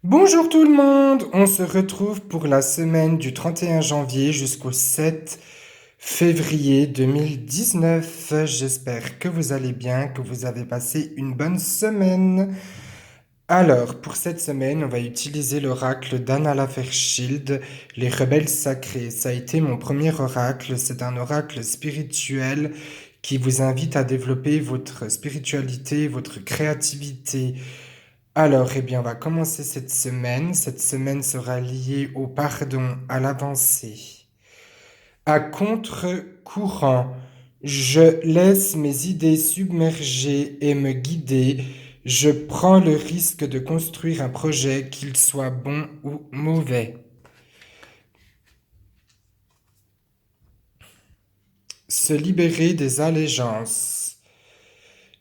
Bonjour tout le monde, on se retrouve pour la semaine du 31 janvier jusqu'au 7 février 2019. J'espère que vous allez bien, que vous avez passé une bonne semaine. Alors, pour cette semaine, on va utiliser l'oracle d'Anna Laferschild, les rebelles sacrés. Ça a été mon premier oracle, c'est un oracle spirituel qui vous invite à développer votre spiritualité, votre créativité. Alors, eh bien, on va commencer cette semaine. Cette semaine sera liée au pardon, à l'avancée. À contre-courant, je laisse mes idées submerger et me guider. Je prends le risque de construire un projet, qu'il soit bon ou mauvais. Se libérer des allégeances.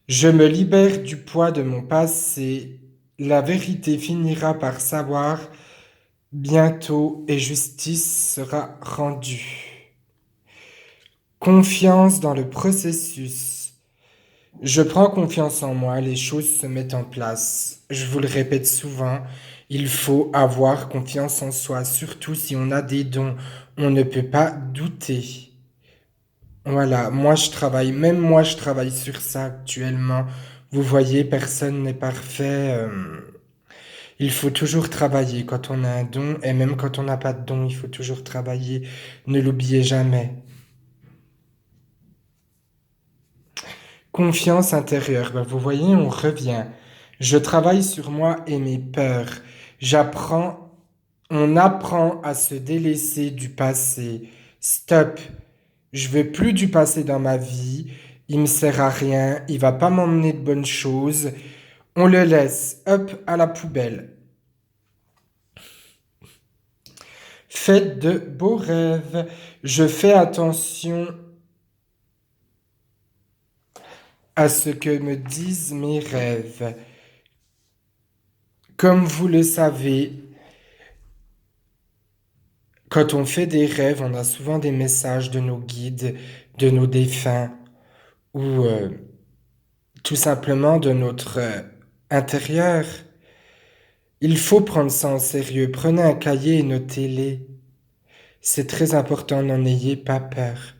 Je me libère du poids de mon passé. La vérité finira par savoir bientôt et justice sera rendue. Confiance dans le processus. Je prends confiance en moi, les choses se mettent en place. Je vous le répète souvent, il faut avoir confiance en soi, surtout si on a des dons. On ne peut pas douter. Voilà, même moi je travaille sur ça actuellement. Vous voyez, personne n'est parfait. Il faut toujours travailler quand on a un don, et même quand on n'a pas de don, il faut toujours travailler. Ne l'oubliez jamais. Confiance intérieure. Ben, vous voyez, on revient. Je travaille sur moi et mes peurs. J'apprends, on apprend à se délaisser du passé. Stop. Je veux plus du passé dans ma vie. Il me sert à rien. Il va pas m'emmener de bonnes choses. On le laisse, hop, à la poubelle. Faites de beaux rêves. Je fais attention à ce que me disent mes rêves. Comme vous le savez, quand on fait des rêves, on a souvent des messages de nos guides, de nos défunts, ou tout simplement de notre intérieur. Il faut prendre ça en sérieux. Prenez un cahier et notez-les. C'est très important, n'en ayez pas peur.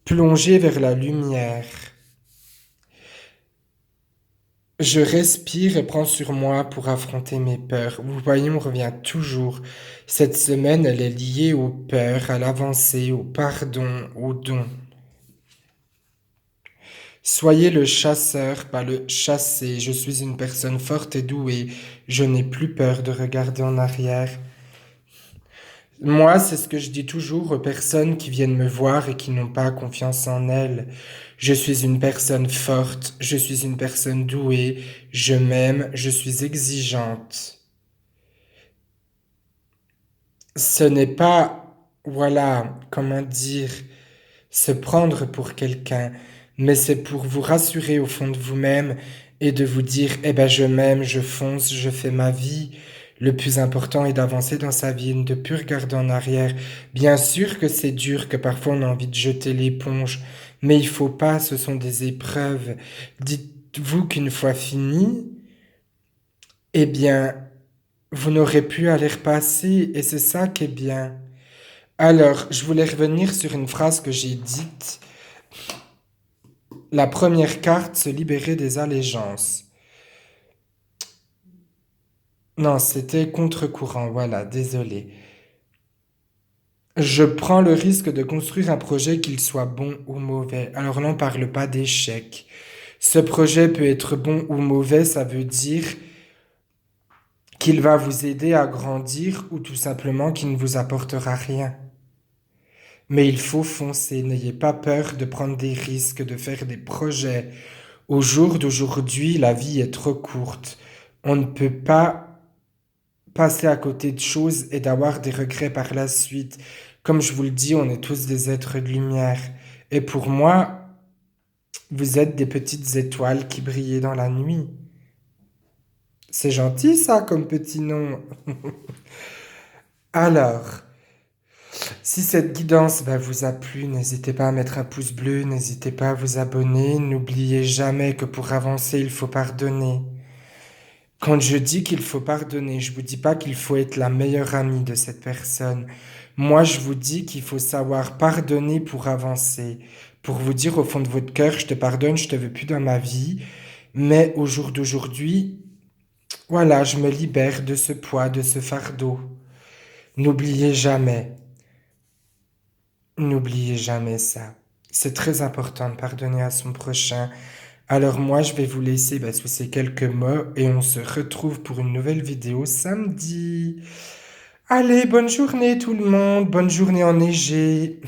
Plongez vers la lumière. Je respire et prends sur moi pour affronter mes peurs. Vous voyez, on revient toujours. Cette semaine, elle est liée aux peurs, à l'avancée, au pardon, au don. Soyez le chasseur, pas le chassé. Je suis une personne forte et douée. Je n'ai plus peur de regarder en arrière. Moi, c'est ce que je dis toujours aux personnes qui viennent me voir et qui n'ont pas confiance en elles. Je suis une personne forte, je suis une personne douée, je m'aime, je suis exigeante. Ce n'est pas, voilà, comment dire, se prendre pour quelqu'un, mais c'est pour vous rassurer au fond de vous-même et de vous dire, eh ben, je m'aime, je fonce, je fais ma vie. Le plus important est d'avancer dans sa vie, de ne plus regarder en arrière. Bien sûr que c'est dur, que parfois on a envie de jeter l'éponge, mais il faut pas, ce sont des épreuves. Dites-vous qu'une fois fini, eh bien, vous n'aurez plus à les repasser, et c'est ça qui est bien. Alors, je voulais revenir sur une phrase que j'ai dite. La première carte, se libérer des allégeances. Non, c'était contre-courant, voilà, désolé. Je prends le risque de construire un projet, qu'il soit bon ou mauvais. Alors là, on ne parle pas d'échec. Ce projet peut être bon ou mauvais, ça veut dire qu'il va vous aider à grandir ou tout simplement qu'il ne vous apportera rien. Mais il faut foncer, n'ayez pas peur de prendre des risques, de faire des projets. Au jour d'aujourd'hui, la vie est trop courte. On ne peut pas passer à côté de choses et d'avoir des regrets par la suite. Comme je vous le dis, on est tous des êtres de lumière. Et pour moi, vous êtes des petites étoiles qui brillaient dans la nuit. C'est gentil ça comme petit nom. Alors, Si cette guidance vous a plu, n'hésitez pas à mettre un pouce bleu, n'hésitez pas à vous abonner. N'oubliez jamais que pour avancer, il faut pardonner. Quand je dis qu'il faut pardonner, je vous dis pas qu'il faut être la meilleure amie de cette personne. Moi, je vous dis qu'il faut savoir pardonner pour avancer. Pour vous dire au fond de votre cœur, je te pardonne, je te veux plus dans ma vie. Mais au jour d'aujourd'hui, voilà, je me libère de ce poids, de ce fardeau. N'oubliez jamais, n'oubliez jamais ça. C'est très important de pardonner à son prochain. Alors moi, je vais vous laisser sous ces quelques mots et on se retrouve pour une nouvelle vidéo samedi. Allez, bonne journée tout le monde, bonne journée enneigée.